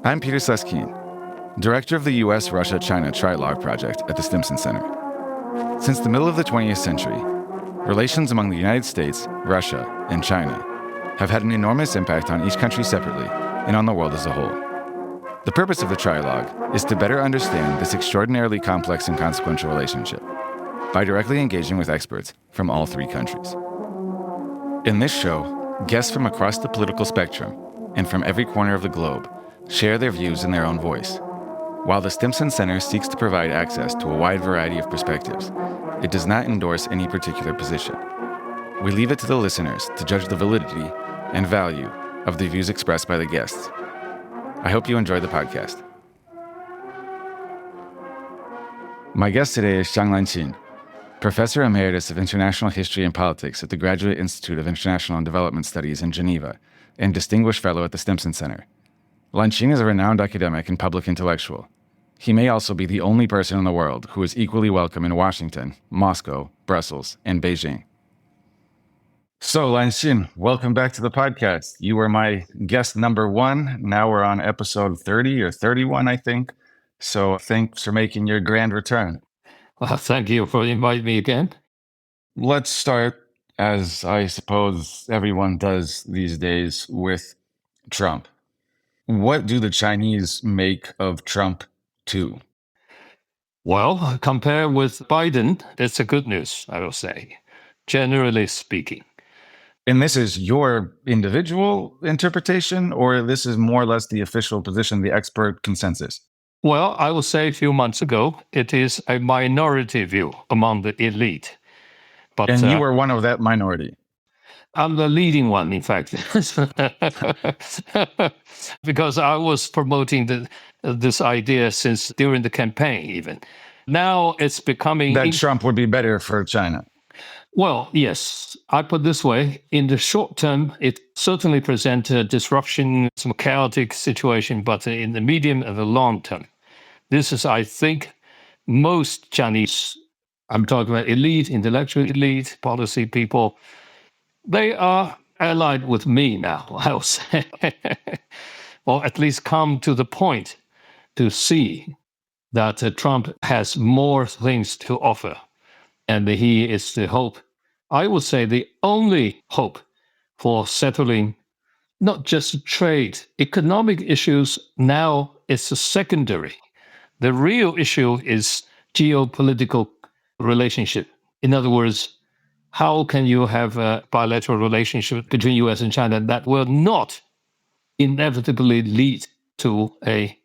I'm Peter Sleskeen, director of the U.S.-Russia-China Trialogue Project at the Stimson Center. Since the middle of the 20th century, relations among the United States, Russia, and China have had an enormous impact on each country separately and on the world as a whole. The purpose of the Trialogue is to better understand this extraordinarily complex and consequential relationship by directly engaging with experts from all three countries. In this show, guests from across the political spectrum and from every corner of the globe share their views in their own voice. While the Stimson Center seeks to provide access to a wide variety of perspectives, it does not endorse any particular position. We leave it to the listeners to judge the validity and value of the views expressed by the guests. I hope you enjoy the podcast. My guest today is Xiang Lanxin, Professor Emeritus of International History and Politics at the Graduate Institute of International and Development Studies in Geneva and Distinguished Fellow at the Stimson Center. Lanxin is a renowned academic and public intellectual. He may also be the only person in the world who is equally welcome in Washington, Moscow, Brussels, and Beijing. So, Lanxin, welcome back to the podcast. You were my guest number 1. Now we're on episode 30 or 31, I think. So thanks for making your grand return. Well, thank you for inviting me again. Let's start, as I suppose everyone does these days, with Trump. What do the Chinese make of Trump too? Well, compared with Biden, that's a good news, I will say, generally speaking. And this is your individual interpretation, or this is more or less the official position, the expert consensus? Well, I will say a few months ago, it is a minority view among the elite. But, and you were one of that minority. I'm the leading one, in fact, because I was promoting this idea since during the campaign even. Now it's becoming... That Trump would be better for China. Well, yes. I put it this way. In the short term, it certainly presents a disruption, some chaotic situation, but in the medium and the long term, this is, I think, most Chinese, I'm talking about elite, intellectual elite, policy people, they are allied with me now, I'll say. Or at least come to the point to see that Trump has more things to offer. And he is the hope, I would say the only hope for settling not just trade. Economic issues now is secondary. The real issue is geopolitical relationship. In other words, how can you have a bilateral relationship between U.S. and China that will not inevitably lead to a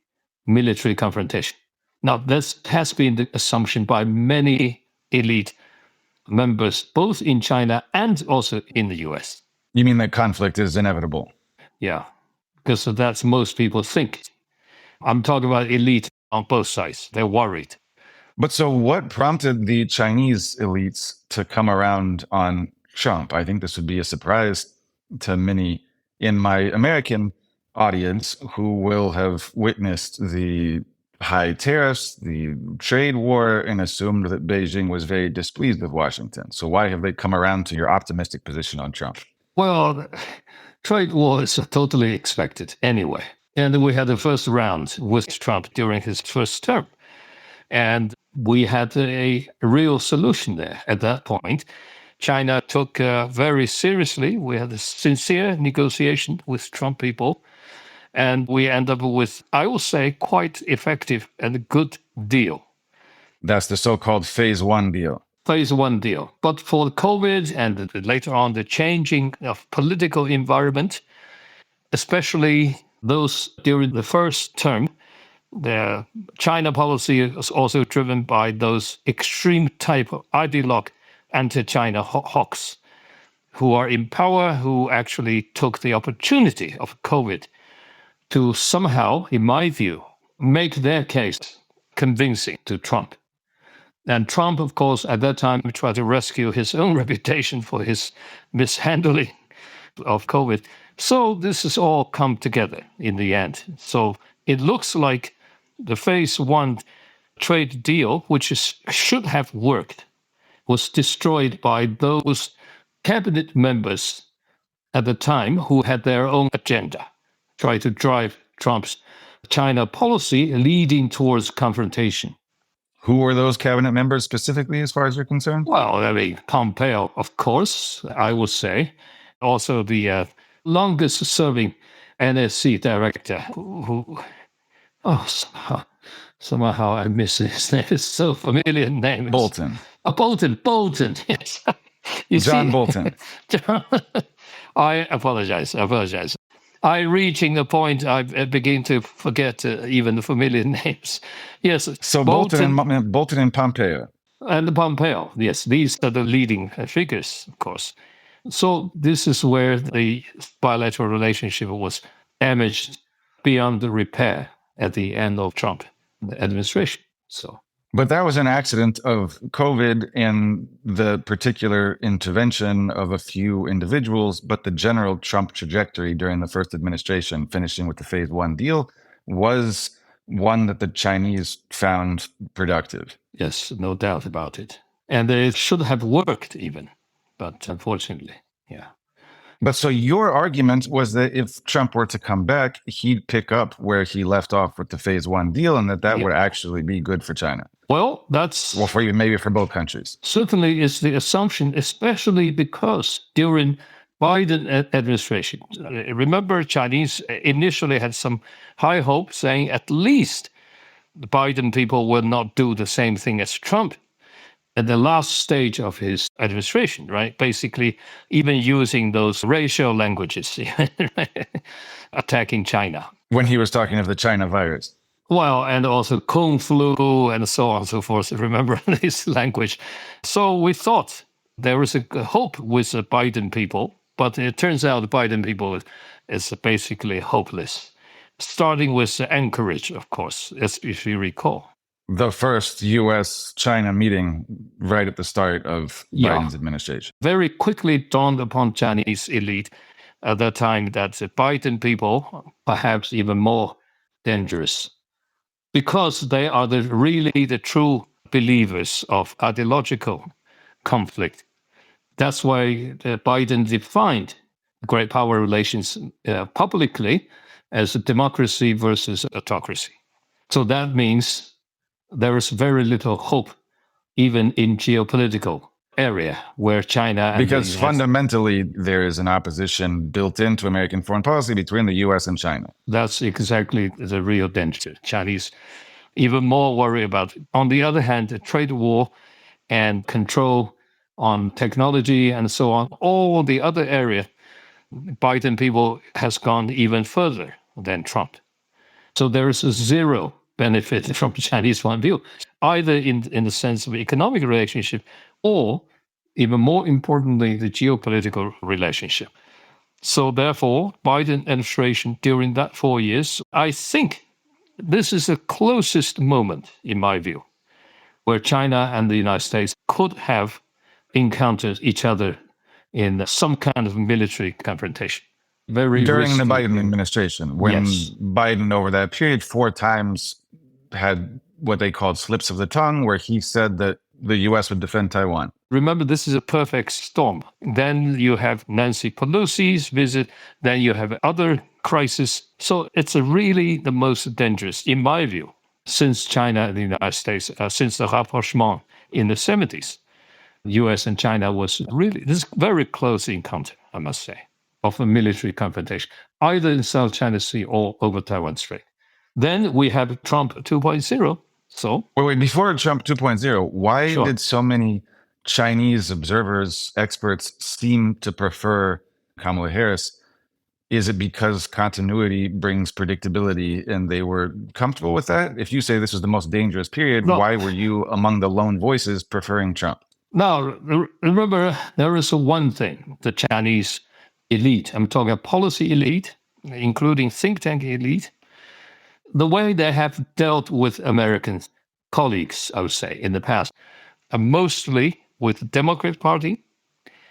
military confrontation? Now, this has been the assumption by many elite members, both in China and also in the U.S. You mean that conflict is inevitable? Yeah, because that's most people think. I'm talking about elite on both sides. They're worried. But so what prompted the Chinese elites to come around on Trump? I think this would be a surprise to many in my American audience who will have witnessed the high tariffs, the trade war, and assumed that Beijing was very displeased with Washington. So why have they come around to your optimistic position on Trump? Well, trade war is totally expected anyway. And we had the first round with Trump during his first term. And we had a real solution there at that point. China took very seriously. We had a sincere negotiation with Trump people. And we end up with, I will say, quite effective and a good deal. That's the so-called phase 1 deal. Phase 1 deal. But for COVID and later on the changing of political environment, especially those during the first term, the China policy was also driven by those extreme type of ideologue anti-China hawks who are in power, who actually took the opportunity of COVID to somehow, in my view, make their case convincing to Trump. And Trump, of course, at that time, tried to rescue his own reputation for his mishandling of COVID. So this has all come together in the end. So it looks like the phase 1 trade deal, which should have worked, was destroyed by those cabinet members at the time who had their own agenda, try to drive Trump's China policy leading towards confrontation. Who were those cabinet members specifically, as far as you're concerned? Well, I mean, Pompeo, of course, I would say. Also the longest serving NSC director somehow I miss his name. It's so familiar name. Bolton. Bolton, yes. John Bolton. I apologize. I reaching the point I begin to forget even the familiar names. Yes. So Bolton and Pompeo. And Pompeo, yes. These are the leading figures, of course. So this is where the bilateral relationship was damaged beyond the repair at the end of Trump administration. But that was an accident of COVID and the particular intervention of a few individuals. But the general Trump trajectory during the first administration, finishing with the phase 1 deal, was one that the Chinese found productive. Yes, no doubt about it. And it should have worked even, but unfortunately, yeah. But so your argument was that if Trump were to come back, he'd pick up where he left off with the phase 1 deal, and that would actually be good for China. Well, that's... Well, maybe for both countries. Certainly is the assumption, especially because during Biden administration, remember Chinese initially had some high hope saying at least the Biden people will not do the same thing as Trump at the last stage of his administration, right? Basically, even using those racial languages, attacking China. When he was talking of the China virus. Well, and also Kung Flu and so on and so forth. Remember this language. So we thought there was a hope with the Biden people, but it turns out the Biden people is basically hopeless. Starting with Anchorage, of course, as if you recall. The first U.S.-China meeting right at the start of Biden's administration. Very quickly dawned upon Chinese elite at that time that the Biden people, perhaps even more dangerous, because they are really the true believers of ideological conflict. That's why Biden defined great power relations publicly as a democracy versus autocracy. So that means there is very little hope, even in geopolitical area where China... Because fundamentally, there is an opposition built into American foreign policy between the U.S. and China. That's exactly the real danger. Chinese even more worry about, on the other hand, the trade war and control on technology and so on. All the other area, Biden people has gone even further than Trump. So there is a zero benefit from the Chinese point of view, either in the sense of economic relationship or, even more importantly, the geopolitical relationship. So therefore, Biden administration during that 4 years, I think this is the closest moment, in my view, where China and the United States could have encountered each other in some kind of military confrontation. During the Biden administration, when Biden over that period 4 times had what they called slips of the tongue, where he said that the U.S. would defend Taiwan. Remember, this is a perfect storm. Then you have Nancy Pelosi's visit, then you have other crises. So it's really the most dangerous, in my view, since China and the United States, since the rapprochement in the 70s. U.S. and China was really this very close encounter, I must say, of a military confrontation, either in South China Sea or over Taiwan Strait. Then we have Trump 2.0. So, wait, before Trump 2.0, why did so many Chinese observers, experts seem to prefer Kamala Harris? Is it because continuity brings predictability and they were comfortable with that? If you say this was the most dangerous period, why were you among the lone voices preferring Trump? Now, remember, there is one thing, the Chinese elite, I'm talking policy elite, including think tank elite, the way they have dealt with American colleagues, I would say, in the past, mostly with the Democrat Party,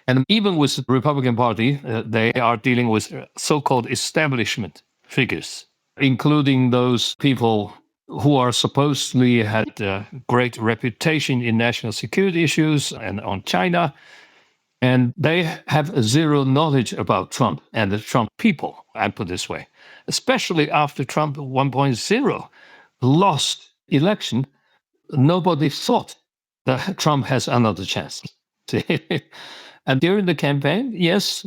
and even with the Republican Party, they are dealing with so-called establishment figures, including those people who are supposedly had a great reputation in national security issues and on China. And they have zero knowledge about Trump and the Trump people, I put this way, especially after Trump 1.0 lost election. Nobody thought that Trump has another chance. And during the campaign, yes,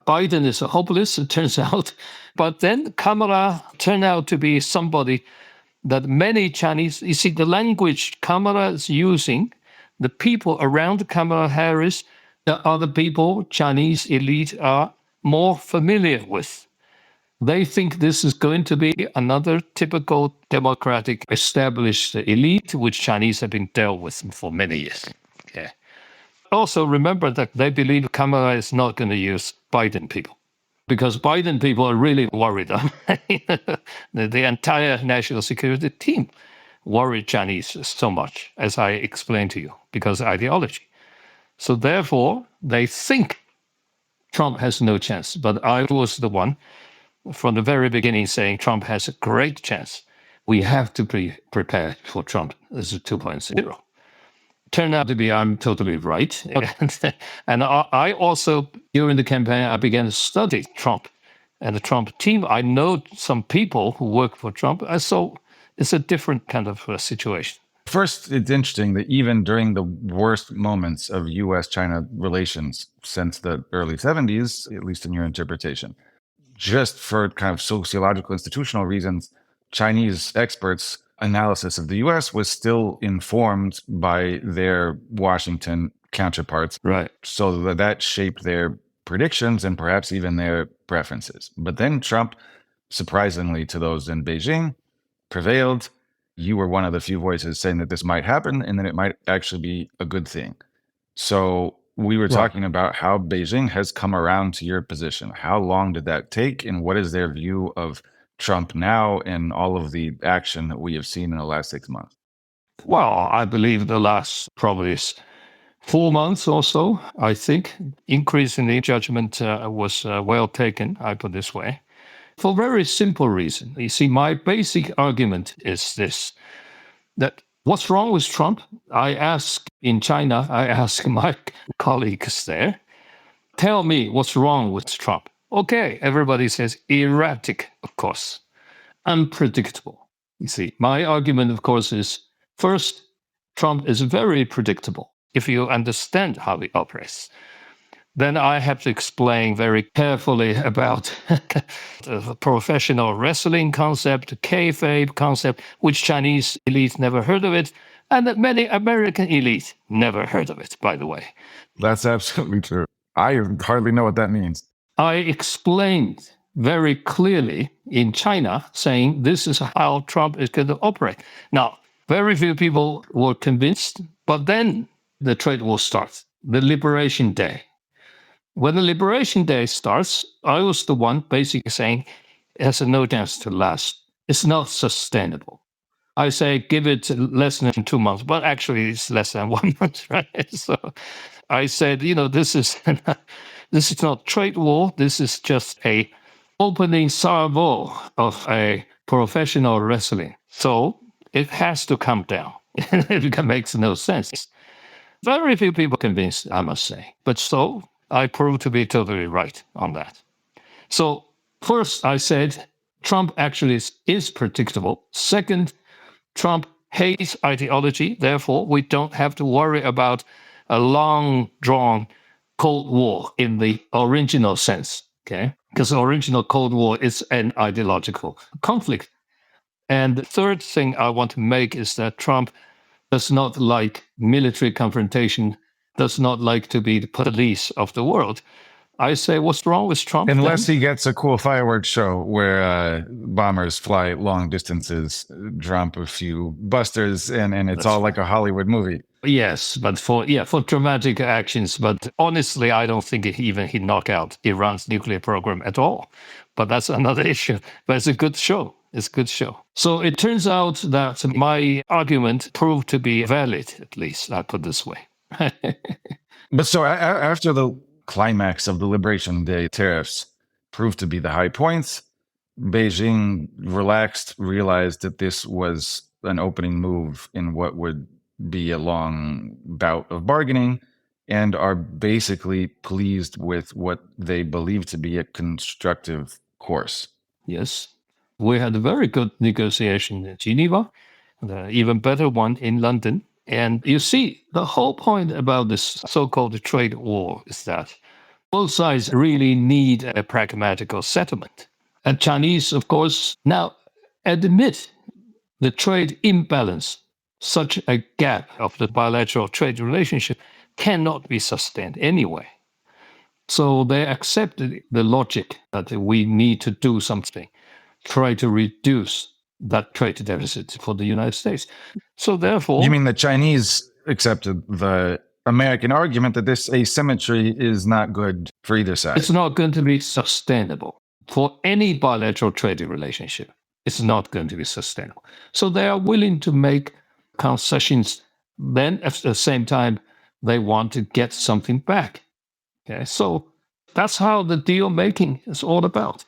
Biden is hopeless, it turns out. But then Kamala turned out to be somebody that many Chinese, you see, the language Kamala is using, the people around Kamala Harris, the other people, Chinese elite, are more familiar with. They think this is going to be another typical democratic established elite, which Chinese have been dealt with for many years. Okay. Also, remember that they believe Kamala is not going to use Biden people because Biden people are really worried. The entire national security team worried Chinese so much, as I explained to you, because of ideology. So therefore, they think Trump has no chance. But I was the one from the very beginning saying Trump has a great chance. We have to be prepared for Trump. This is 2.0. Turned out to be I'm totally right. And I also, during the campaign, I began to study Trump and the Trump team. I know some people who work for Trump. So it's a different kind of situation. First, it's interesting that even during the worst moments of U.S.-China relations since the early 70s, at least in your interpretation, just for kind of sociological institutional reasons, Chinese experts' analysis of the U.S. was still informed by their Washington counterparts. Right. So that shaped their predictions and perhaps even their preferences. But then Trump, surprisingly to those in Beijing, prevailed. You were one of the few voices saying that this might happen and that it might actually be a good thing. So we were talking about how Beijing has come around to your position. How long did that take? And what is their view of Trump now and all of the action that we have seen in the last 6 months? Well, I believe the last probably 4 months or so, I think, increase in the judgment was well taken, I put this way, for a very simple reason. You see, my basic argument is this, that what's wrong with Trump? I ask in China, I ask my colleagues there, tell me what's wrong with Trump. Okay, everybody says erratic, of course, unpredictable. You see, my argument, of course, is first, Trump is very predictable if you understand how he operates. Then I have to explain very carefully about the professional wrestling concept, kayfabe concept, which Chinese elite never heard of it, and that many American elite never heard of it, by the way. That's absolutely true. I hardly know what that means. I explained very clearly in China, saying this is how Trump is going to operate. Now, very few people were convinced, but then the trade war starts, the Liberation Day. When the Liberation Day starts, I was the one basically saying it has no chance to last. It's not sustainable. I say give it less than 2 months, but actually it's less than 1 month, right? So I said, this is not trade war. This is just a opening salvo of a professional wrestling. So it has to come down. It makes no sense. Very few people convinced, I must say. But so I proved to be totally right on that. So first, I said Trump actually is predictable. Second, Trump hates ideology. Therefore, we don't have to worry about a long-drawn Cold War in the original sense, okay? Because the original Cold War is an ideological conflict. And the third thing I want to make is that Trump does not like military confrontation, does not like to be the police of the world. I say, what's wrong with Trump? Unless he gets a cool fireworks show where bombers fly long distances, drop a few busters, and it's all like a Hollywood movie. Yes, but for dramatic actions. But honestly, I don't think he knock out Iran's nuclear program at all. But that's another issue. But it's a good show. It's a good show. So it turns out that my argument proved to be valid, at least, I put it this way. But so after the climax of the Liberation Day tariffs proved to be the high points, Beijing relaxed, realized that this was an opening move in what would be a long bout of bargaining, and are basically pleased with what they believe to be a constructive course. Yes. We had a very good negotiation in Geneva, and even better one in London. And you see, the whole point about this so-called trade war is that both sides really need a pragmatical settlement. And Chinese, of course, now admit the trade imbalance, such a gap of the bilateral trade relationship cannot be sustained anyway. So they accepted the logic that we need to do something, try to reduce that trade deficit for the United States. So therefore... You mean the Chinese accepted the American argument that this asymmetry is not good for either side? It's not going to be sustainable for any bilateral trade relationship. It's not going to be sustainable. So they are willing to make concessions. Then at the same time, they want to get something back. Okay, so that's how the deal making is all about.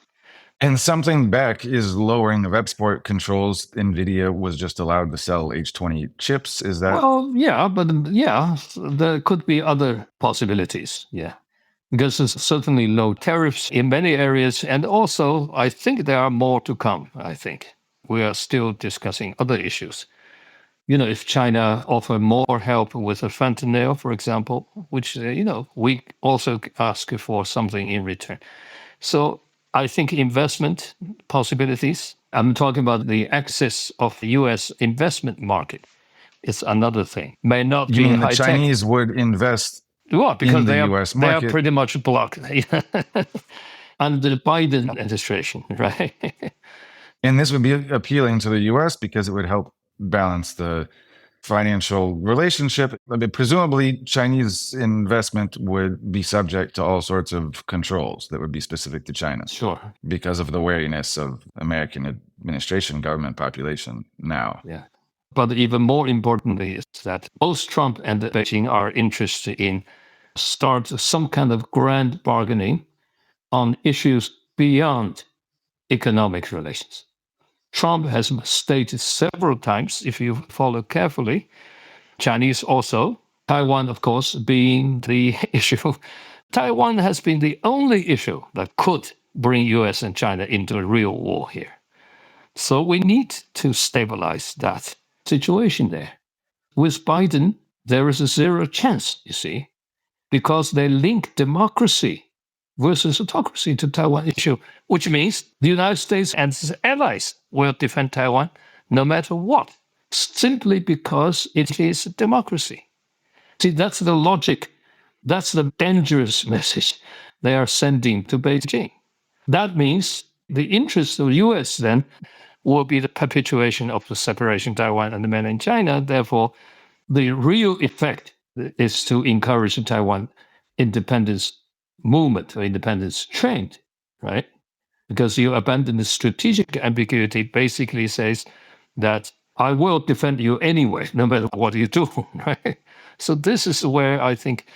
And something back is lowering of export controls. NVIDIA was just allowed to sell H20 chips. Is that? Well, yeah, but yeah, there could be other possibilities. Yeah. Because there's certainly low tariffs in many areas. And also, I think there are more to come, I think. We are still discussing other issues. You know, if China offer more help with the fentanyl, for example, which, we also ask for something in return. So I think investment possibilities, I'm talking about the access of the U.S. investment market, is another thing. May not You be mean the high-tech. Chinese would invest Because in the they US they are market? pretty much blocked under the Biden administration, right? And this would be appealing to the US because it would help balance the financial relationship. I mean, presumably, Chinese investment would be subject to all sorts of controls that would be specific to China. Sure. Because of the wariness of American administration, government, population now. Yeah. But even more importantly is that both Trump and Beijing are interested in start some kind of grand bargaining on issues beyond economic relations. Trump has stated several times, if you follow carefully, Chinese also, Taiwan, of course, being the issue. Taiwan has been the only issue that could bring US and China into a real war here. So we need to stabilize that situation there. With Biden, there is a zero chance, you see, because they link democracy versus autocracy to Taiwan issue, which means the United States and its allies will defend Taiwan no matter what, simply because it is a democracy. See, that's the logic. That's the dangerous message they are sending to Beijing. That means the interest of the US then will be the perpetuation of the separation of Taiwan and the mainland China. Therefore, the real effect is to encourage Taiwan independence movement or independence trend, right? Because you abandon the strategic ambiguity basically says that I will defend you anyway, no matter what you do, right? So this is where I think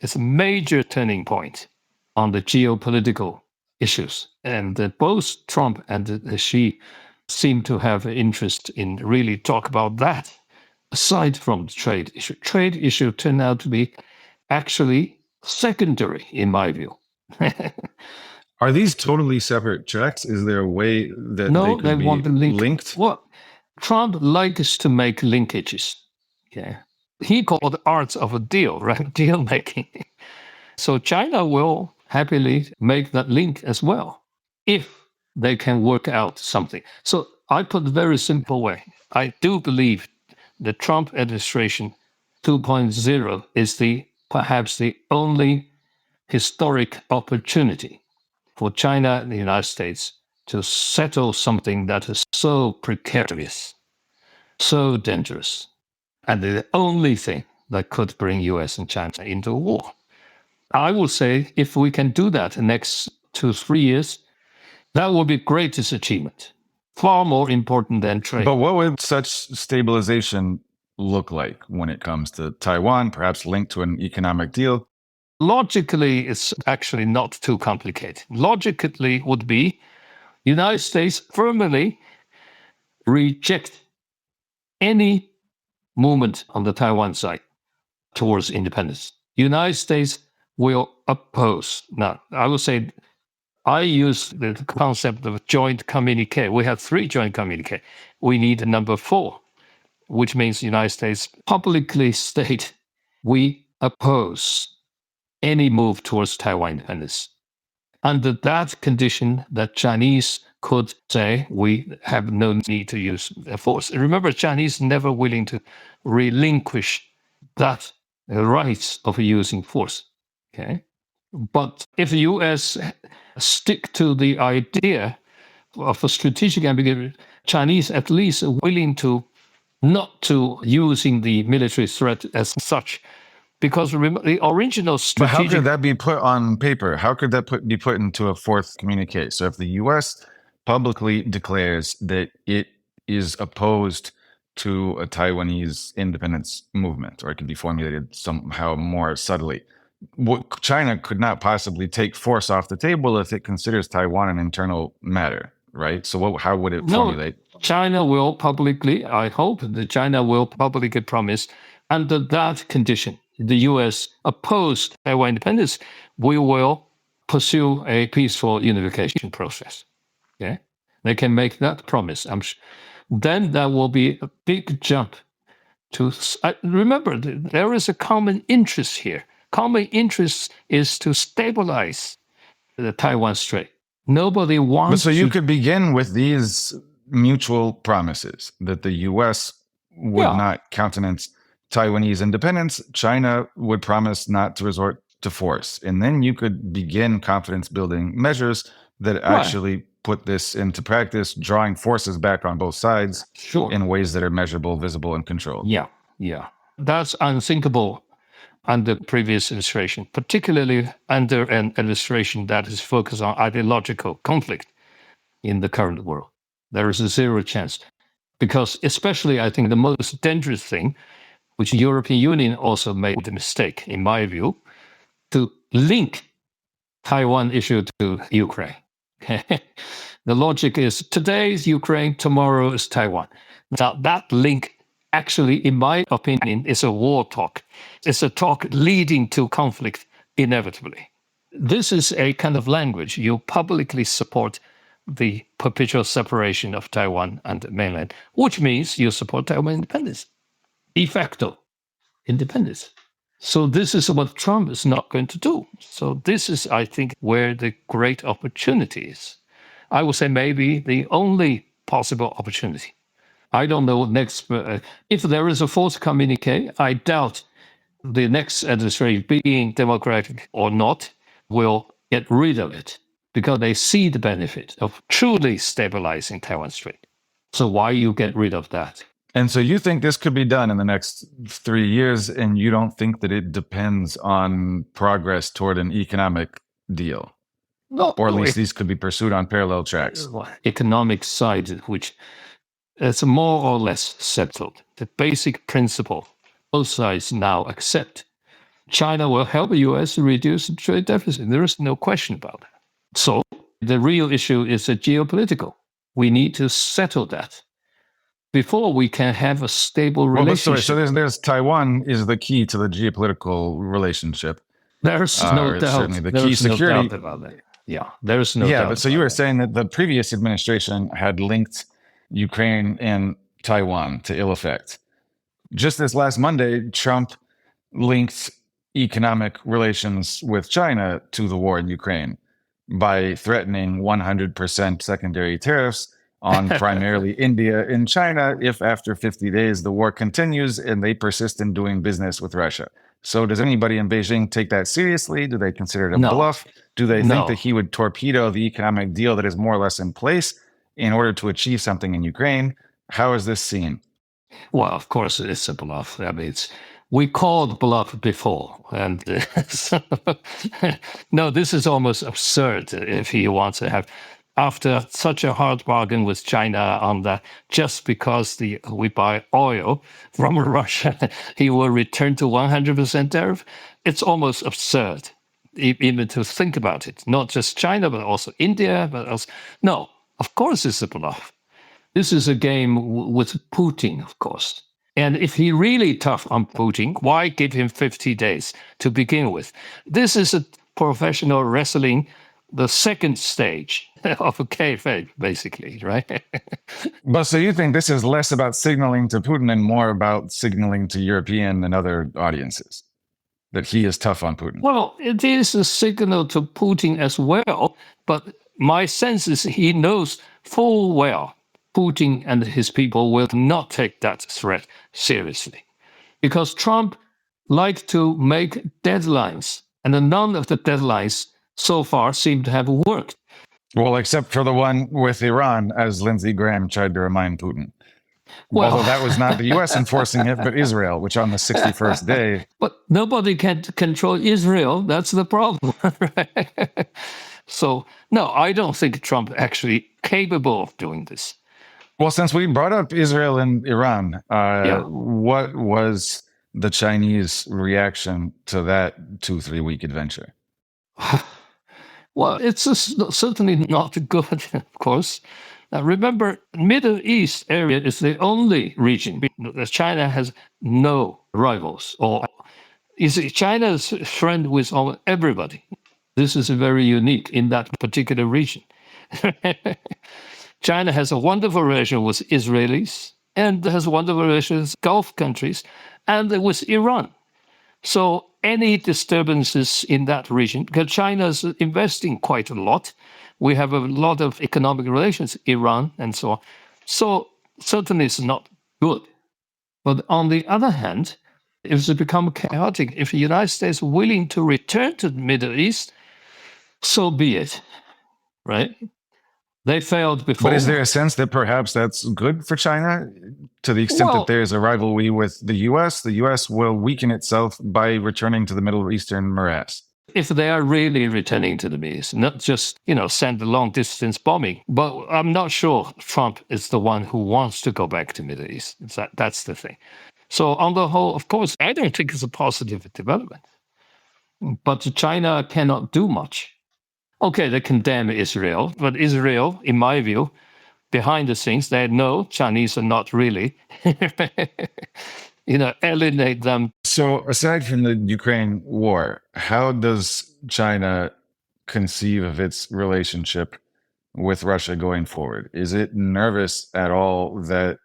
it's a major turning point on the geopolitical issues. And both Trump and Xi seem to have an interest in really talk about that, aside from the trade issue. Trade issue turned out to be actually secondary, in my view. Are these totally separate tracks? Is there a way that No, they could want to be link. linked? Well, Trump likes to make linkages. Yeah, he called the arts of a deal, right? Deal making. So China will happily make that link as well, if they can work out something. So I put it a very simple way. I do believe the Trump administration 2.0 is perhaps the only historic opportunity for China and the United States to settle something that is so precarious, so dangerous, and the only thing that could bring US and China into a war. I will say if we can do that in the next 2-3 years, that will be greatest achievement, far more important than trade. But what would such stabilization look like when it comes to Taiwan, perhaps linked to an economic deal? Logically, it's actually not too complicated. Logically would be United States firmly reject any movement on the Taiwan side towards independence. United States will oppose. Now, I would say I use the concept of joint communique. We have 3 joint communique. We need a number 4, which means the United States publicly state we oppose any move towards Taiwan independence. Under that condition, the Chinese could say we have no need to use force. Remember, Chinese never willing to relinquish that right of using force. Okay, but if the U.S. stick to the idea of a strategic ambiguity, Chinese at least are willing to not to using the military threat as such, because remember the original strategic. But how could that be put on paper? How could that be put into a 4th communique? So if the U.S. publicly declares that it is opposed to a Taiwanese independence movement, or it could be formulated somehow more subtly, China could not possibly take force off the table if it considers Taiwan an internal matter, right? So how would it formulate? China will publicly, I hope that China will publicly promise, under that condition, the U.S. opposed Taiwan independence, we will pursue a peaceful unification process. Okay, they can make that promise. Then that will be a big jump to. Remember, there is a common interest here. Common interest is to stabilize the Taiwan Strait. Nobody wants. But so you could begin with these mutual promises that the U.S. would not countenance Taiwanese independence. China would promise not to resort to force. And then you could begin confidence-building measures that actually put this into practice, drawing forces back on both sides in ways that are measurable, visible, and controlled. Yeah. That's unthinkable under previous administration, particularly under an administration that is focused on ideological conflict in the current world. There is a 0 chance. Because especially, I think the most dangerous thing, which the European Union also made the mistake, in my view, to link Taiwan issue to Ukraine. The logic is today is Ukraine, tomorrow is Taiwan. Now that link actually, in my opinion, is a war talk. It's a talk leading to conflict inevitably. This is a kind of language. You publicly support the perpetual separation of Taiwan and the mainland, which means you support Taiwan independence, de facto independence. So this is what Trump is not going to do. So this is, I think, where the great opportunity is. I would say maybe the only possible opportunity. I don't know next. If there is a 4th communique, I doubt the next administration, being democratic or not, will get rid of it because they see the benefit of truly stabilizing Taiwan Strait. So why you get rid of that? And so you think this could be done in the next 3 years, and you don't think that it depends on progress toward an economic deal? No, or at least these could be pursued on parallel tracks. Economic side, which is more or less settled. The basic principle both sides now accept. China will help the U.S. reduce the trade deficit. There is no question about that. So the real issue is a geopolitical. We need to settle that before we can have a stable relationship. So there's Taiwan is the key to the geopolitical relationship. There's no doubt. Certainly the key security. No doubt about that. Yeah, there's no doubt. Yeah, but so you were saying that the previous administration had linked Ukraine and Taiwan to ill effect. Just this last Monday, Trump linked economic relations with China to the war in Ukraine by threatening 100% secondary tariffs on primarily India and China if after 50 days the war continues and they persist in doing business with Russia. So does anybody in Beijing take that seriously? Do they consider it a bluff? Do they think that he would torpedo the economic deal that is more or less in place in order to achieve something in Ukraine? How is this seen? Well, of course, it's a bluff. I mean, we called bluff before. And no, this is almost absurd if he wants to have, after such a hard bargain with China on that, just because we buy oil from Russia, he will return to 100% tariff. It's almost absurd, even to think about it. Not just China, but also India, but also, no, of course it's a bluff. This is a game with Putin, of course. And if he really tough on Putin, why give him 50 days to begin with? This is a professional wrestling, the second stage of a kayfabe, basically, right? But so you think this is less about signaling to Putin and more about signaling to European and other audiences that he is tough on Putin? Well, it is a signal to Putin as well, but my sense is he knows full well Putin and his people will not take that threat seriously. Because Trump likes to make deadlines, and none of the deadlines so far seem to have worked. Well, except for the one with Iran, as Lindsey Graham tried to remind Putin. Well, although that was not the U.S. enforcing it, but Israel, which on the 61st day. But nobody can control Israel. That's the problem. Right? So, no, I don't think Trump actually capable of doing this. Well, since we brought up Israel and Iran, what was the Chinese reaction to that 2-3 week adventure? Well, it's certainly not good, of course. Now, remember, Middle East area is the only region China has no rivals, or is China's friend with everybody. This is very unique in that particular region. China has a wonderful relation with Israelis and has wonderful relations with Gulf countries and with Iran. So any disturbances in that region, because China is investing quite a lot, we have a lot of economic relations, Iran and so on. So certainly it's not good. But on the other hand, if it becomes chaotic, if the United States is willing to return to the Middle East, so be it, right? They failed before. But is there a sense that perhaps that's good for China to the extent that there's a rivalry with the U.S.? The U.S. will weaken itself by returning to the Middle Eastern morass. If they are really returning to the Middle East, not just, send a long-distance bombing. But I'm not sure Trump is the one who wants to go back to the Middle East. That's the thing. So on the whole, of course, I don't think it's a positive development. But China cannot do much. Okay, they condemn Israel, but Israel, in my view, behind the scenes, they know Chinese are not really, alienate them. So aside from the Ukraine war, how does China conceive of its relationship with Russia going forward? Is it nervous at all that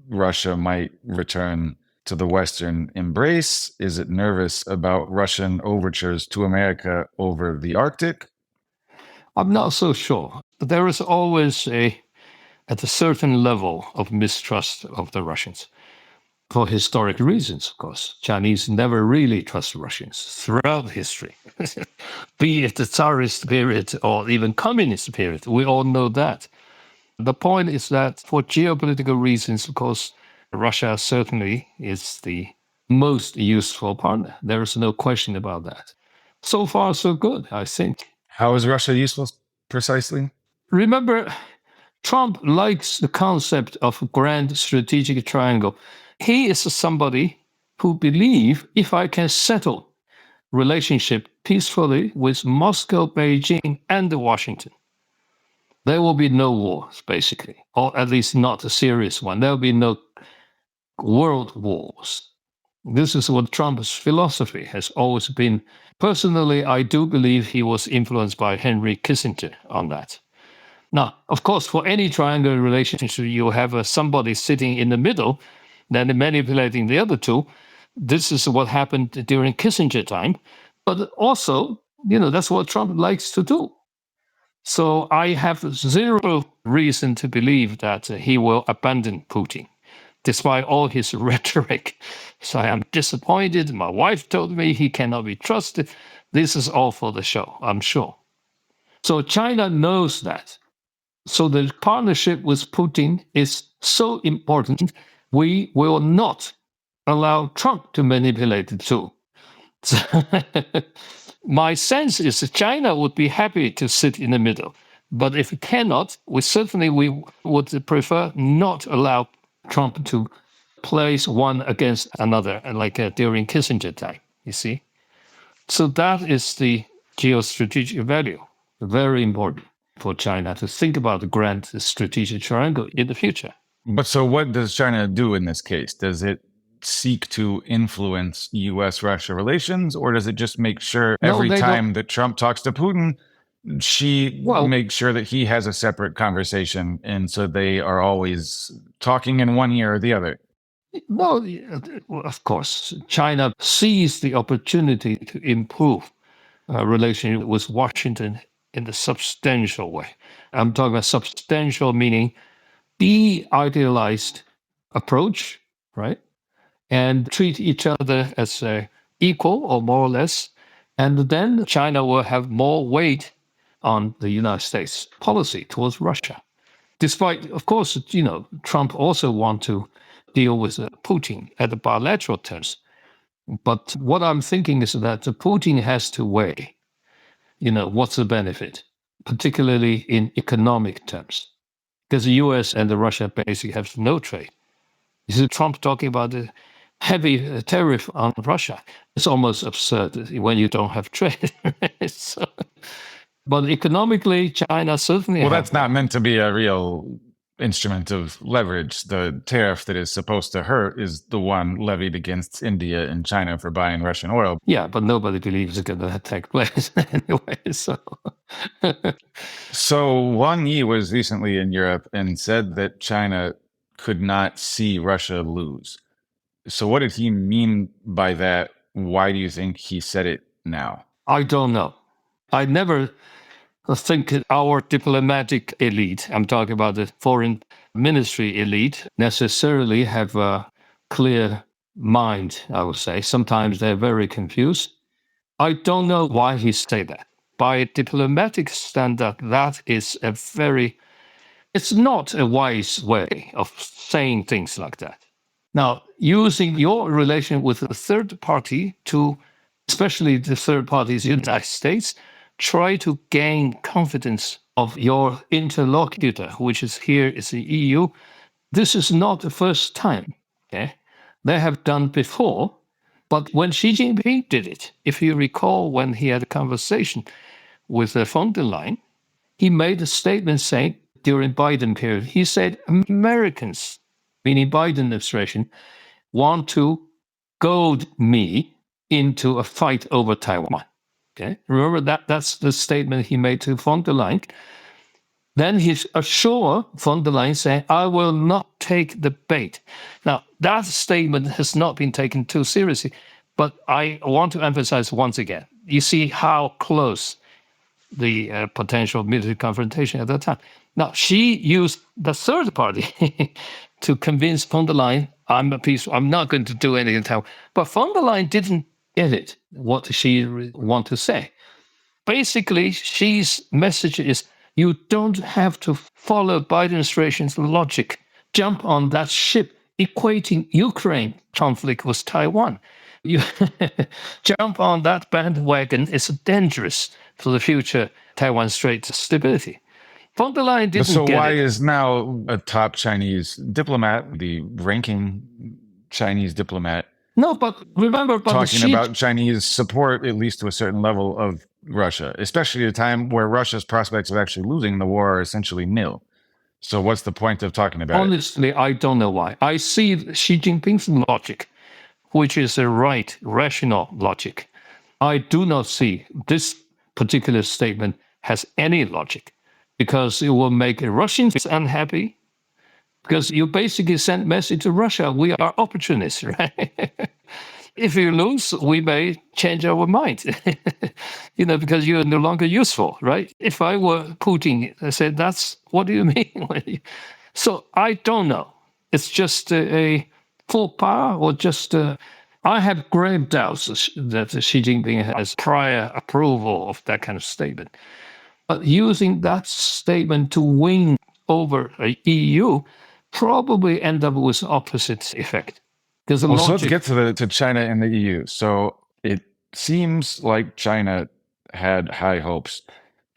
Russia might return to the Western embrace? Is it nervous about Russian overtures to America over the Arctic? I'm not so sure. But there is always at a certain level of mistrust of the Russians. For historic reasons, of course. Chinese never really trust Russians throughout history. Be it the Tsarist period or even communist period, we all know that. The point is that for geopolitical reasons, of course, Russia certainly is the most useful partner. There is no question about that. So far, so good, I think. How is Russia useful precisely? Remember, Trump likes the concept of a grand strategic triangle. He is somebody who believes if I can settle relationship peacefully with Moscow, Beijing, and Washington, there will be no wars, basically, or at least not a serious one. There will be no world wars. This is what Trump's philosophy has always been. Personally, I do believe he was influenced by Henry Kissinger on that. Now, of course, for any triangular relationship, you have somebody sitting in the middle, then manipulating the other two. This is what happened during Kissinger time. But also, that's what Trump likes to do. So I have zero reason to believe that he will abandon Putin, despite all his rhetoric. So I am disappointed. My wife told me he cannot be trusted. This is all for the show, I'm sure. So China knows that. So the partnership with Putin is so important, we will not allow Trump to manipulate it too. My sense is that China would be happy to sit in the middle. But if it cannot, we would prefer not allow Trump to place one against another, like during Kissinger time, you see? So that is the geostrategic value, very important for China to think about the grand strategic triangle in the future. But so what does China do in this case? Does it seek to influence U.S.-Russia relations, or does it just make sure No, every they time don't. that Trump talks to Putin, she Well, makes sure that he has a separate conversation, and so they are always talking in one ear or the other? no, of course, China sees the opportunity to improve relationship with Washington in a substantial way. I'm talking about substantial meaning de-idealized approach, right? And treat each other as equal or more or less. And then China will have more weight on the United States policy towards Russia. Despite, of course, Trump also want to deal with Putin at the bilateral terms. But what I'm thinking is that Putin has to weigh, what's the benefit, particularly in economic terms, because the U.S. and the Russia basically have no trade. You see Trump talking about the heavy tariff on Russia. It's almost absurd when you don't have trade. But economically, China certainly Well, have that's not meant to be a real instrument of leverage. The tariff that is supposed to hurt is the one levied against India and China for buying Russian oil. Yeah, but nobody believes it's going to take place anyway. So Wang Yi was recently in Europe and said that China could not see Russia lose. So what did he mean by that? Why do you think he said it now? I don't know. I never think our diplomatic elite, I'm talking about the foreign ministry elite, necessarily have a clear mind, I would say. Sometimes they're very confused. I don't know why he said that. By diplomatic standard, that is it's not a wise way of saying things like that. Now, using your relation with a third party to, especially the third parties, United States, try to gain confidence of your interlocutor, which is here is the EU. This is not the first time. Okay, they have done before, but when Xi Jinping did it, if you recall, when he had a conversation with von der Leyen, he made a statement saying during Biden period, he said Americans, meaning Biden administration, want to goad me into a fight over Taiwan. Okay, remember that's the statement he made to von der Leyen. Then he assured von der Leyen saying, I will not take the bait. Now, that statement has not been taken too seriously, but I want to emphasize once again, you see how close the potential military confrontation at that time. Now, she used the third party to convince von der Leyen, I'm a peaceful, I'm not going to do anything. But von der Leyen didn't get it, what she want to say. Basically, Xi's message is, you don't have to follow Biden administration's logic, jump on that ship, equating Ukraine conflict with Taiwan. You jump on that bandwagon, it's dangerous for the future Taiwan Strait stability. Von der Leyen didn't So get why it. is now a top Chinese diplomat, the ranking Chinese diplomat, No, but remember, talking about Chinese support, at least to a certain level, of Russia, especially at a time where Russia's prospects of actually losing the war are essentially nil? So what's the point of talking about it? Honestly, I don't know why. I see Xi Jinping's logic, which is a right, rational logic. I do not see this particular statement has any logic, because it will make the Russians unhappy, because you basically send message to Russia, we are opportunists, right? If you lose, we may change our mind, because you're no longer useful, right? If I were Putin, I said, what do you mean? So I don't know. It's just a full power, or just, I have grave doubts that Xi Jinping has prior approval of that kind of statement. But using that statement to win over the EU probably end up with opposite effect. So let's get to China and the EU. So it seems like China had high hopes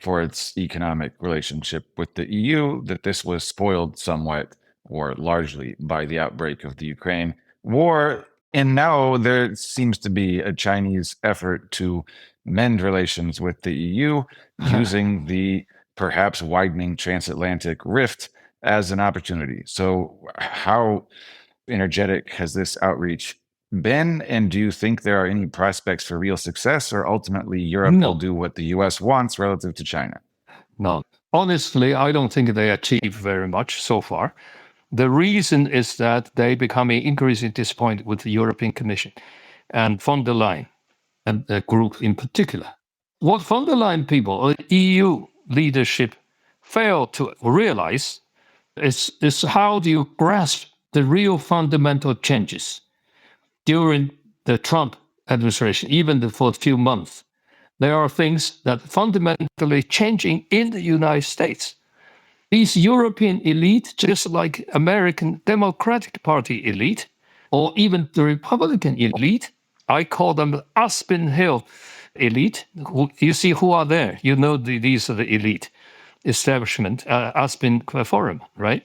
for its economic relationship with the EU, that this was spoiled somewhat or largely by the outbreak of the Ukraine war. And now there seems to be a Chinese effort to mend relations with the EU using the perhaps widening transatlantic rift as an opportunity. So how energetic has this outreach been? And do you think there are any prospects for real success, or ultimately Europe will do what the US wants relative to China? No. Honestly, I don't think they achieved very much so far. The reason is that they becoming increasingly disappointed with the European Commission and von der Leyen and the group in particular. What von der Leyen people or EU leadership fail to realize is how do you grasp the real fundamental changes during the Trump administration, even for a few months. There are things that fundamentally changing in the United States. These European elite, just like American Democratic Party elite, or even the Republican elite, I call them the Aspen Hill elite. You see who are there. You know these are the elite establishment, Aspen Forum, right?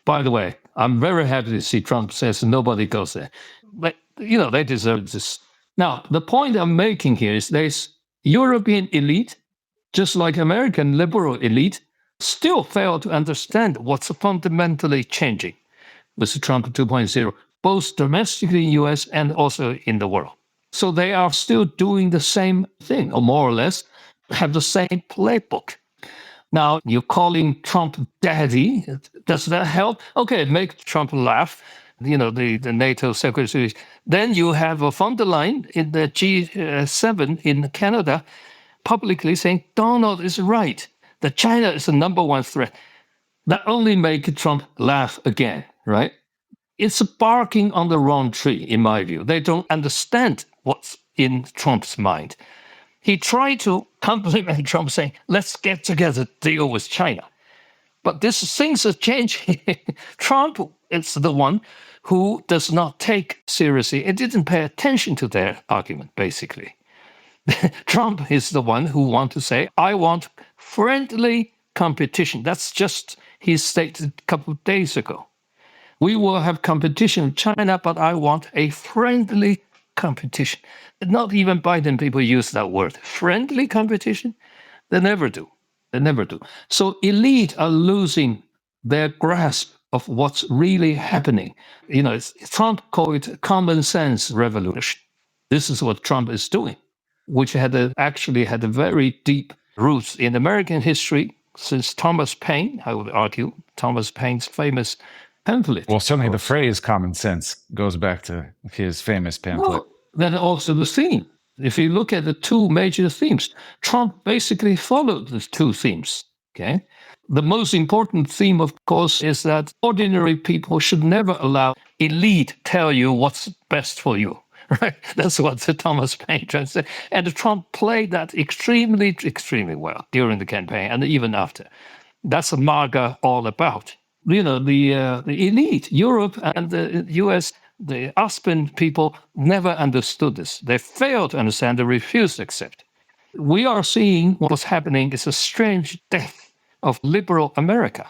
By the way, I'm very happy to see Trump says nobody goes there. But, they deserve this. Now, the point I'm making here is there's European elite, just like American liberal elite, still fail to understand what's fundamentally changing with Trump 2.0, both domestically in the US and also in the world. So they are still doing the same thing, or more or less have the same playbook. Now, you're calling Trump daddy. Does that help? Okay, make Trump laugh, the NATO secretary. Then you have a von der Leyen in the G7 in Canada publicly saying Donald is right, that China is the number one threat. That only makes Trump laugh again, right? It's barking on the wrong tree, in my view. They don't understand what's in Trump's mind. He tried to compliment Trump, saying, let's get together, deal with China. But these things are changing. Trump is the one who does not take seriously and didn't pay attention to their argument, basically. Trump is the one who wants to say, I want friendly competition. That's just he stated a couple of days ago. We will have competition with China, but I want a friendly competition. Not even Biden people use that word. Friendly competition? They never do. They never do. So elite are losing their grasp of what's really happening. Trump called it common sense revolution. This is what Trump is doing, which actually had a very deep roots in American history since Thomas Paine, I would argue, Thomas Paine's famous pamphlet. Well, certainly the phrase common sense goes back to his famous pamphlet. Well, then also the theme. If you look at the two major themes, Trump basically followed the two themes. Okay. The most important theme, of course, is that ordinary people should never allow elite tell you what's best for you. Right? That's what Thomas Paine tried to say. And Trump played that extremely, extremely well during the campaign and even after. That's what MAGA all about. The elite, Europe and the US, the Aspen people never understood this. They failed to understand, they refused to accept. We are seeing what's happening is a strange death of liberal America.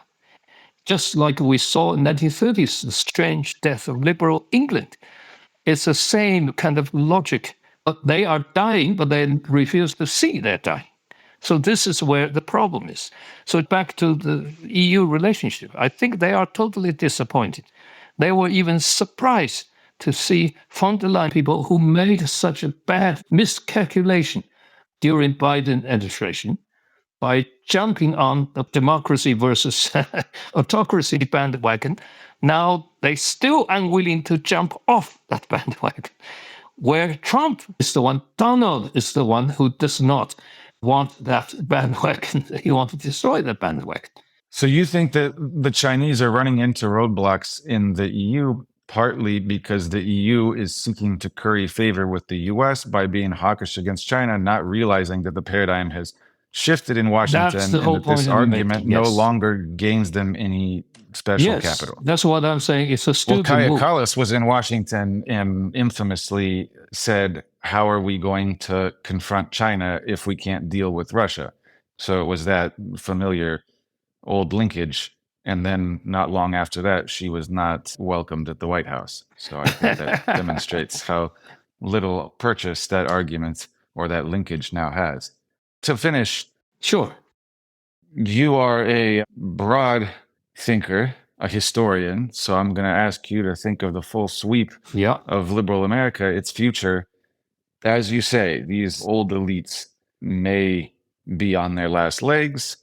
Just like we saw in the 1930s, the strange death of liberal England. It's the same kind of logic. But they are dying, but they refuse to see they're dying. So this is where the problem is. So back to the EU relationship. I think they are totally disappointed. They were even surprised to see von der Leyen people who made such a bad miscalculation during Biden administration by jumping on the democracy versus autocracy bandwagon. Now they still unwilling to jump off that bandwagon, where Trump is the one, Donald is the one who does not want that bandwagon. He wants to destroy that bandwagon. So you think that the Chinese are running into roadblocks in the EU partly because the EU is seeking to curry favor with the US by being hawkish against China, not realizing that the paradigm has shifted in Washington That's the whole and that this point I'm argument making, yes. no longer gains them any special Yes, capital. that's what I'm saying. It's a stupid Kaya move. Kallas was in Washington and infamously said, how are we going to confront China if we can't deal with Russia? So it was that familiar old linkage. And then not long after that, she was not welcomed at the White House. So I think that demonstrates how little purchase that argument or that linkage now has. To finish, Sure. you are a broad thinker. a historian, so I'm going to ask you to think of the full sweep Yeah. of liberal America, its future. As you say, these old elites may be on their last legs.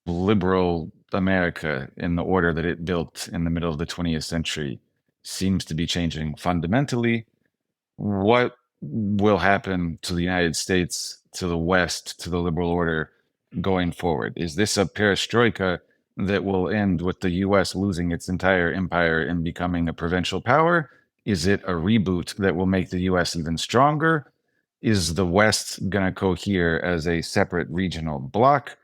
Liberal America, in the order that it built in the middle of the 20th century, seems to be changing fundamentally. What will happen to the United States, to the West, to the liberal order going forward? Is this a perestroika that will end with the US losing its entire empire and becoming a provincial power? Is it a reboot that will make the US even stronger? Is the West going to cohere as a separate regional bloc?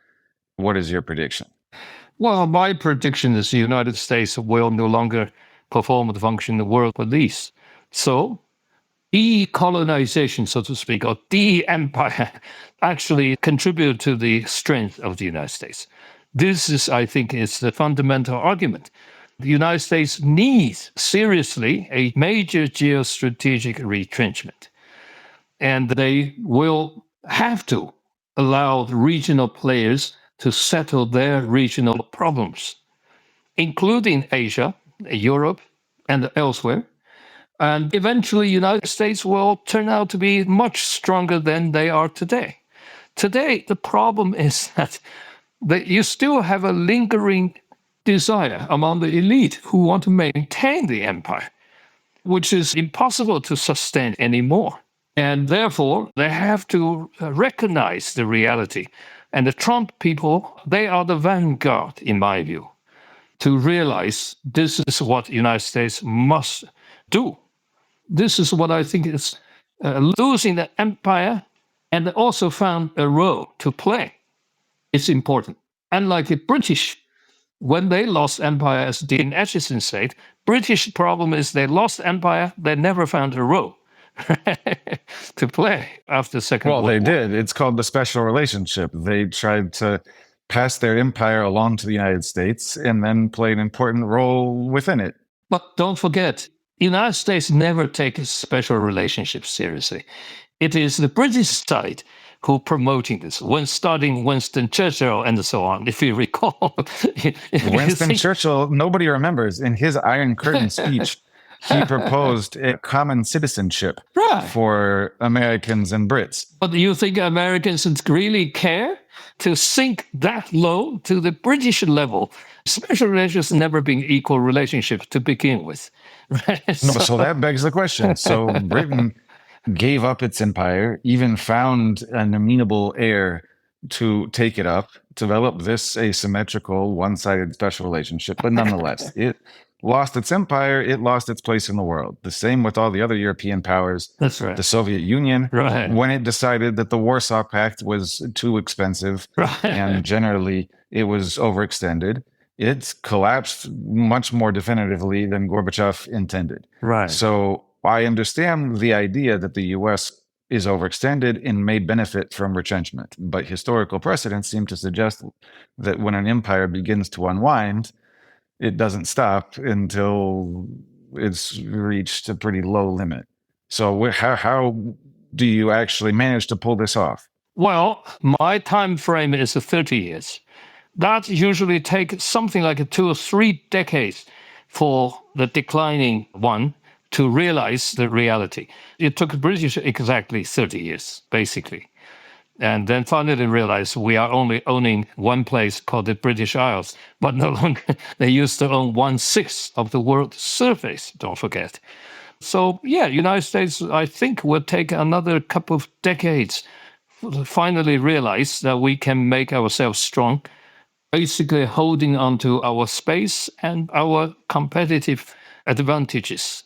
What is your prediction? Well, my prediction is the United States will no longer perform the function of world police. So decolonization, so to speak, or de-empire actually contribute to the strength of the United States. This is, I think, is the fundamental argument. The United States needs seriously a major geostrategic retrenchment. And they will have to allow the regional players to settle their regional problems, including Asia, Europe, and elsewhere. And eventually, the United States will turn out to be much stronger than they are today. Today, the problem is that you still have a lingering desire among the elite who want to maintain the empire, which is impossible to sustain anymore. And therefore, they have to recognize the reality. And the Trump people, they are the vanguard, in my view, to realize this is what the United States must do. This is what I think is losing the empire, and they also found a role to play. It's important. Unlike the British, when they lost empire, as Dean Acheson said, British problem is they lost empire, they never found a role to play after the Second World War. Well, they did. It's called the special relationship. They tried to pass their empire along to the United States and then play an important role within it. But don't forget, the United States never takes special relationships seriously. It is the British side who promoting this, when starting Winston Churchill and so on, if you recall. Winston Churchill, nobody remembers. In his Iron Curtain speech, he proposed a common citizenship for Americans and Brits. But do you think Americans really care to sink that low to the British level? Special relations never been equal relationships to begin with. Right? So that begs the question. So Britain gave up its empire, even found an amenable heir to take it up, develop this asymmetrical, one-sided special relationship, but nonetheless, it lost its empire, it lost its place in the world. The same with all the other European powers. That's right. The Soviet Union, right. When it decided that the Warsaw Pact was too expensive and generally it was overextended, it collapsed much more definitively than Gorbachev intended. Right. So I understand the idea that the U.S. is overextended and may benefit from retrenchment, but historical precedents seem to suggest that when an empire begins to unwind, it doesn't stop until it's reached a pretty low limit. So how do you actually manage to pull this off? Well, my time frame is 30 years. That usually takes something like 2 or 3 decades for the declining one to realize the reality. It took the British exactly 30 years, basically. And then finally realized we are only owning one place called the British Isles, but no longer, they used to own 1/6 of the world's surface, don't forget. So yeah, United States, I think, will take another couple of decades to finally realize that we can make ourselves strong, basically holding onto our space and our competitive advantages.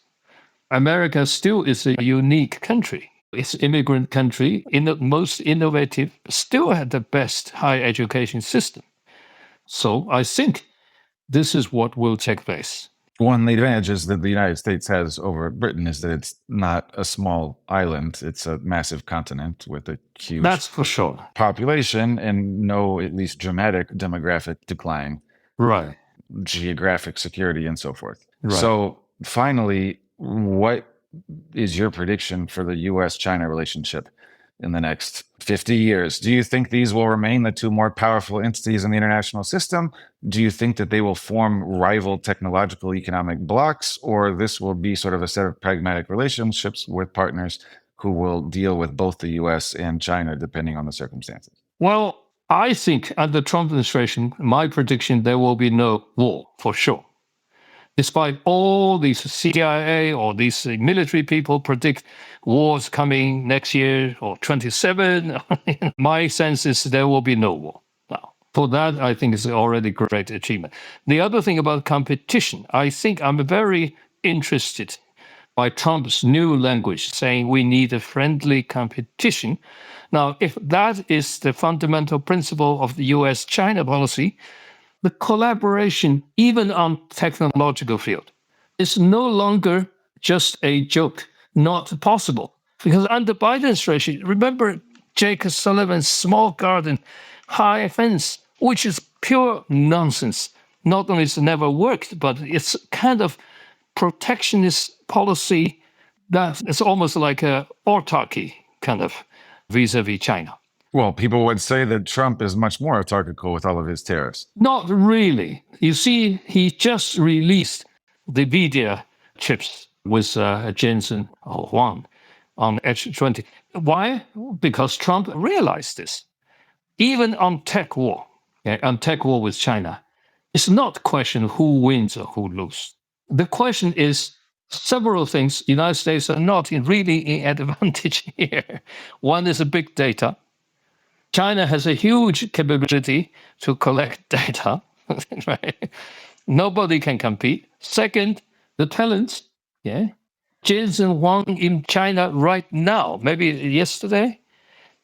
America still is a unique country. It's an immigrant country, in the most innovative, still had the best higher education system. So I think this is what will take place. One of the advantages that the United States has over Britain is that it's not a small island. It's a massive continent with a huge That's for sure. population and no, at least dramatic demographic decline. Right. Geographic security and so forth. Right. So finally, what is your prediction for the U.S.-China relationship? in the next 50 years. Do you think these will remain the two more powerful entities in the international system? Do you think that they will form rival technological economic blocs, or this will be sort of a set of pragmatic relationships with partners who will deal with both the US and China, depending on the circumstances? Well, I think under the Trump administration, my prediction, there will be no war for sure. Despite all these CIA or these military people predict wars coming next year or 27, my sense is there will be no war. Now, for that, I think it's already a great achievement. The other thing about competition, I think I'm very interested by Trump's new language, saying we need a friendly competition. Now, if that is the fundamental principle of the US-China policy, the collaboration, even on technological field, is no longer just a joke, not possible. Because under Biden administration, remember Jacob Sullivan's small garden, high fence, which is pure nonsense. Not only has it never worked, but it's kind of protectionist policy that is almost like a autarky kind of vis-a-vis China. Well, people would say that Trump is much more autarchical with all of his tariffs. Not really. You see, he just released the NVIDIA chips with Jensen Huang on H20. Why? Because Trump realized this. Even on tech war with China, it's not a question of who wins or who loses. The question is several things. The United States are not really in advantage here. One is big data. China has a huge capability to collect data, right? Nobody can compete. Second, the talents. Yeah, Jensen Huang in China right now, maybe yesterday,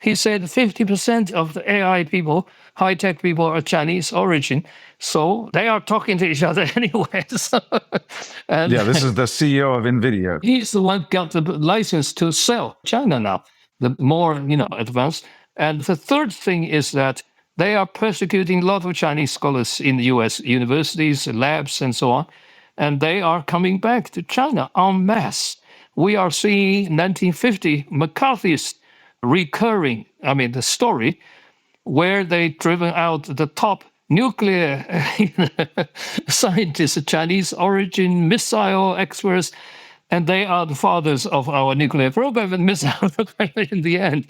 he said 50% of the AI people, high-tech people, are Chinese origin. So they are talking to each other anyway. And yeah, this is the CEO of NVIDIA. He's the one who got the license to sell China now, the more advanced. And the third thing is that they are persecuting a lot of Chinese scholars in the US universities, labs, and so on. And they are coming back to China en masse. We are seeing 1950 McCarthyism recurring, the story, where they driven out the top nuclear scientists, Chinese origin, missile experts, and they are the fathers of our nuclear program and missile program in the end.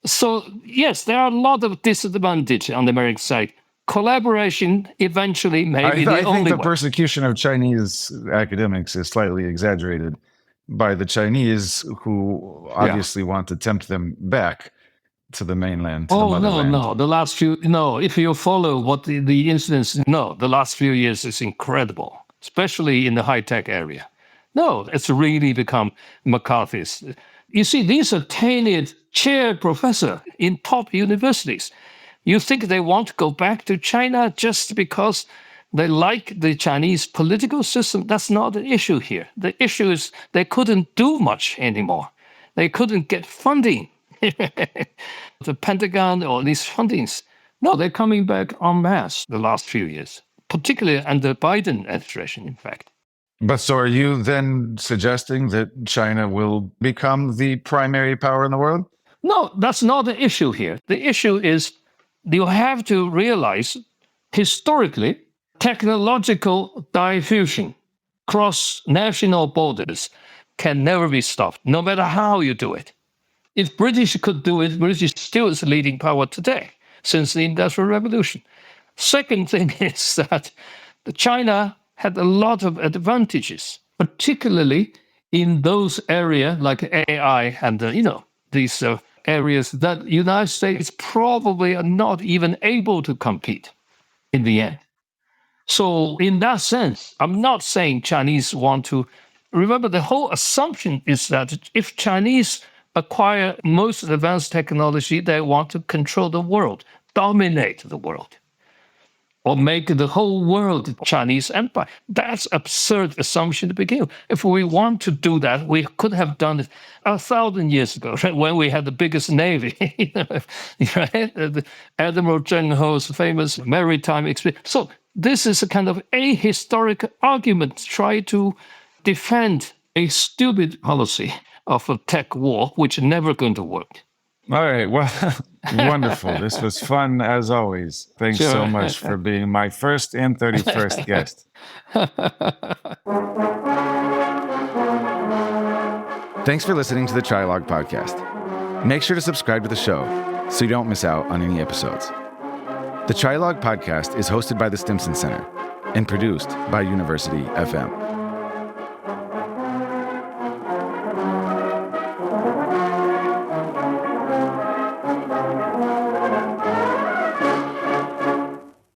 So, yes, there are a lot of disadvantages on the American side. Collaboration eventually may be the only I think the way. persecution of Chinese academics is slightly exaggerated by the Chinese, who obviously want to tempt them back to the mainland. To the motherland. No. The last few, if you follow what the incidents, the last few years is incredible, especially in the high-tech area. No, it's really become McCarthyist. You see, these are tenured chair professors in top universities. You think they want to go back to China just because they like the Chinese political system? That's not the issue here. The issue is they couldn't do much anymore. They couldn't get funding. The Pentagon or these fundings. No, they're coming back en masse the last few years, particularly under Biden administration, in fact. But so are you then suggesting that China will become the primary power in the world? No, that's not the issue here. The issue is you have to realize historically, technological diffusion across national borders can never be stopped, no matter how you do it. If British could do it, British still is the leading power today since the Industrial Revolution. Second thing is that China had a lot of advantages, particularly in those areas like AI and these areas that the United States probably are not even able to compete in the end. So in that sense, I'm not saying Chinese want to. Remember, the whole assumption is that if Chinese acquire most advanced technology, they want to control the world, dominate the world, or make the whole world a Chinese empire. That's absurd assumption to begin with. If we want to do that, we could have done it 1,000 years ago, right, when we had the biggest navy, right? Admiral Zheng Ho's famous maritime experience. So this is a kind of ahistoric argument to try to defend a stupid policy of a tech war, which is never going to work. All right. Well, wonderful. This was fun as always. Thanks so much for being my first and 31st guest. Thanks for listening to the Trialogue Podcast. Make sure to subscribe to the show so you don't miss out on any episodes. The Trialogue Podcast is hosted by the Stimson Center and produced by University FM.